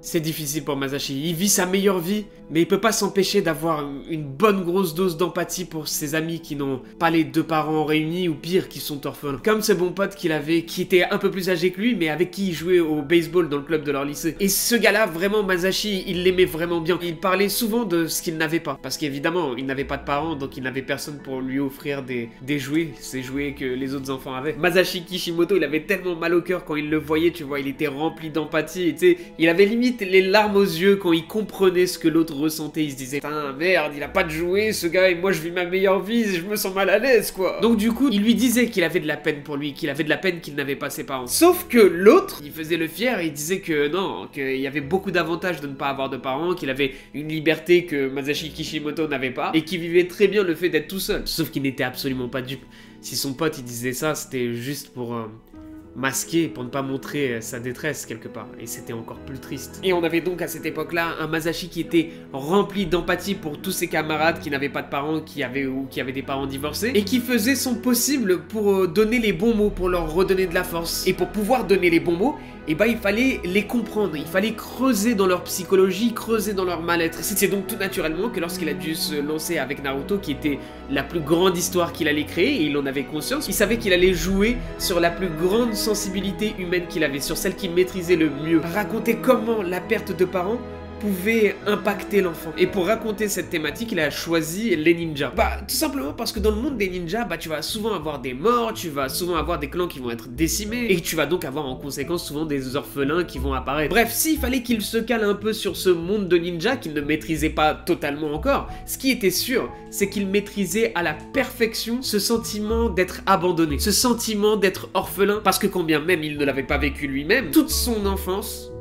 C'est difficile pour Masashi, il vit sa meilleure vie, mais il peut pas s'empêcher d'avoir une bonne grosse dose d'empathie pour ses amis qui n'ont pas les deux parents réunis ou pire, qui sont orphelins. Comme ce bon pote qu'il avait, qui était un peu plus âgé que lui, mais avec qui il jouait au baseball dans le club de leur lycée. Et ce gars-là, vraiment, Masashi, il l'aimait vraiment bien. Il parlait souvent de ce qu'il n'avait pas, parce qu'évidemment, il n'avait pas de parents, donc il n'avait personne pour lui offrir des jouets, ces jouets que les autres enfants avaient. Masashi Kishimoto, il avait tellement mal au cœur quand il le voyait, tu vois, il était rempli d'empathie, tu sais, il avait limite les larmes aux yeux quand il comprenait ce que l'autre ressentait. Il se disait, putain, merde, il a pas de jouets, ce gars, et moi je vis ma meilleure vie, je me sens mal à l'aise, quoi. Donc du coup, il lui disait qu'il avait de la peine pour lui, qu'il avait de la peine qu'il n'avait pas ses parents. Sauf que l'autre, il faisait le fier, il disait que non, qu'il y avait beaucoup d'avantages de ne pas avoir de parents, qu'il avait une liberté que Masashi Kishimoto n'avait pas, et qu'il vivait très bien le fait d'être tout seul. Sauf qu'il n'était absolument pas dupe. Si son pote il disait ça, c'était juste pour masqué pour ne pas montrer sa détresse quelque part, et c'était encore plus triste. Et on avait donc à cette époque-là un Masashi qui était rempli d'empathie pour tous ses camarades qui n'avaient pas de parents, qui avaient des parents divorcés, et qui faisait son possible pour donner les bons mots, pour leur redonner de la force. Et pour pouvoir donner les bons mots, et bah il fallait les comprendre, il fallait creuser dans leur psychologie, creuser dans leur mal-être. C'est donc tout naturellement que lorsqu'il a dû se lancer avec Naruto, qui était la plus grande histoire qu'il allait créer, et il en avait conscience, il savait qu'il allait jouer sur la plus grande sensibilité humaine qu'il avait, sur celle qu'il maîtrisait le mieux. Raconter comment la perte de parents pouvait impacter l'enfant. Et pour raconter cette thématique, il a choisi les ninjas. Bah, tout simplement parce que dans le monde des ninjas, bah, tu vas souvent avoir des morts, tu vas souvent avoir des clans qui vont être décimés, et tu vas donc avoir en conséquence souvent des orphelins qui vont apparaître. Bref, s'il fallait qu'il se cale un peu sur ce monde de ninjas qu'il ne maîtrisait pas totalement encore, ce qui était sûr, c'est qu'il maîtrisait à la perfection ce sentiment d'être abandonné, ce sentiment d'être orphelin, parce que quand bien même il ne l'avait pas vécu lui-même, toute son enfance,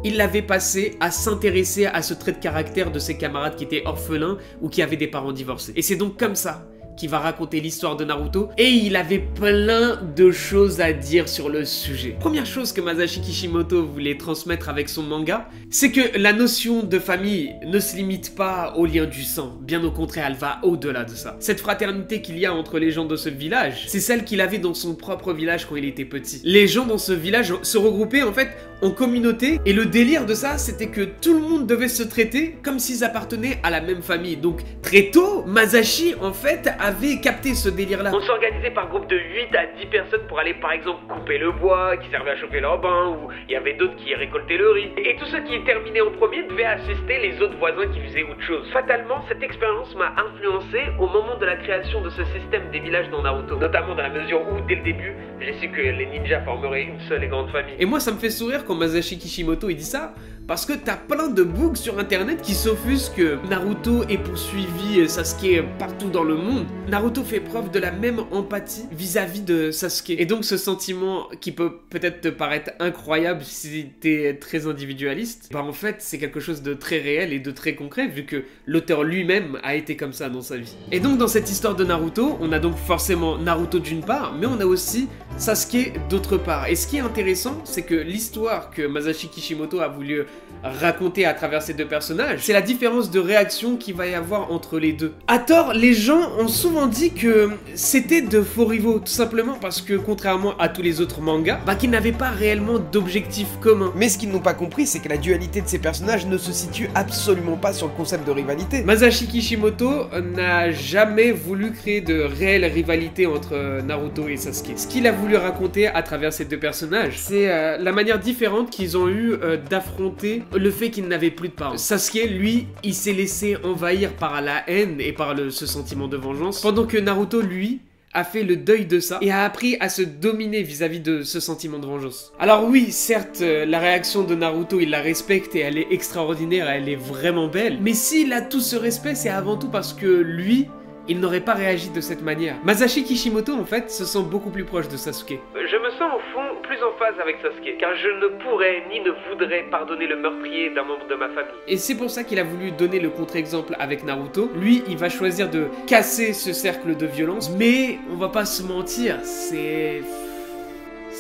il l'avait passé à s'intéresser à ce trait de caractère de ses camarades qui étaient orphelins ou qui avaient des parents divorcés. Et c'est donc comme ça qu'il va raconter l'histoire de Naruto, et il avait plein de choses à dire sur le sujet. Première chose que Masashi Kishimoto voulait transmettre avec son manga, c'est que la notion de famille ne se limite pas au lien du sang, bien au contraire, elle va au-delà de ça. Cette fraternité qu'il y a entre les gens de ce village, c'est celle qu'il avait dans son propre village quand il était petit. Les gens dans ce village se regroupaient en fait en communauté, et le délire de ça, c'était que tout le monde devait se traiter comme s'ils appartenaient à la même famille. Donc très tôt, Masashi en fait avait capté ce délire-là. On s'organisait par groupe de 8 à 10 personnes pour aller par exemple couper le bois qui servait à chauffer leur bain, ou il y avait d'autres qui récoltaient le riz. Et tous ceux qui terminaient en premier devaient assister les autres voisins qui faisaient autre chose. Fatalement, cette expérience m'a influencé au moment de la création de ce système des villages dans Naruto. Notamment dans la mesure où, dès le début, j'ai su que les ninjas formeraient une seule et grande famille. Et moi, ça me fait sourire quand Masashi Kishimoto il dit ça, parce que t'as plein de bugs sur internet qui s'offusquent que Naruto ait poursuivi Sasuke partout dans le monde. Naruto fait preuve de la même empathie vis-à-vis de Sasuke. Et donc ce sentiment qui peut peut-être te paraître incroyable si t'es très individualiste, bah en fait c'est quelque chose de très réel et de très concret, vu que l'auteur lui-même a été comme ça dans sa vie. Et donc dans cette histoire de Naruto, on a donc forcément Naruto d'une part, mais on a aussi Sasuke d'autre part. Et ce qui est intéressant, c'est que l'histoire que Masashi Kishimoto a voulu raconter à travers ces deux personnages, c'est la différence de réaction qu'il va y avoir entre les deux. À tort, les gens ont souvent dit que c'était de faux rivaux, tout simplement parce que contrairement à tous les autres mangas, bah qu'ils n'avaient pas réellement d'objectif commun. Mais ce qu'ils n'ont pas compris, c'est que la dualité de ces personnages ne se situe absolument pas sur le concept de rivalité. Masashi Kishimoto n'a jamais voulu créer de réelle rivalité entre Naruto et Sasuke. Ce qu'il a voulu raconter à travers ces deux personnages, c'est la manière différente qu'ils ont eu d'affronter le fait qu'ils n'avaient plus de parents. Sasuke, lui, il s'est laissé envahir par la haine et par ce sentiment de vengeance, pendant que Naruto, lui, a fait le deuil de ça et a appris à se dominer vis-à-vis de ce sentiment de vengeance. Alors oui, certes, la réaction de Naruto, il la respecte et elle est extraordinaire, elle est vraiment belle, mais s'il a tout ce respect, c'est avant tout parce que lui, il n'aurait pas réagi de cette manière. Masashi Kishimoto, en fait, se sent beaucoup plus proche de Sasuke. Je me sens au fond plus en phase avec Sasuke, car je ne pourrais ni ne voudrais pardonner le meurtrier d'un membre de ma famille. Et c'est pour ça qu'il a voulu donner le contre-exemple avec Naruto. Lui, il va choisir de casser ce cercle de violence, mais on va pas se mentir, c'est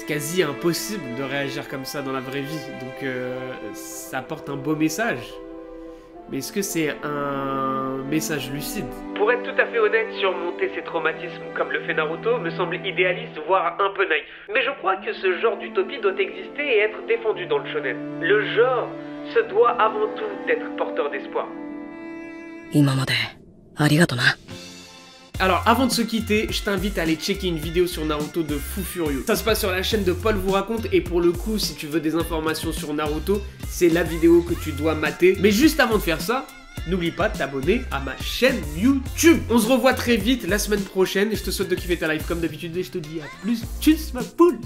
quasi impossible de réagir comme ça dans la vraie vie, donc ça apporte un beau message. Mais est-ce que c'est un message lucide? Pour être tout à fait honnête, surmonter ces traumatismes comme le fait Naruto me semble idéaliste, voire un peu naïf. Mais je crois que ce genre d'utopie doit exister et être défendu dans le shonen. Le genre se doit avant tout d'être porteur d'espoir. 今までありがとな。 Alors avant de se quitter, je t'invite à aller checker une vidéo sur Naruto de fou furieux. Ça se passe sur la chaîne de Paul vous raconte et pour le coup, si tu veux des informations sur Naruto, c'est la vidéo que tu dois mater. Mais juste avant de faire ça, n'oublie pas de t'abonner à ma chaîne YouTube. On se revoit très vite la semaine prochaine et je te souhaite de kiffer ta life comme d'habitude et je te dis à plus. Tchuss ma poule.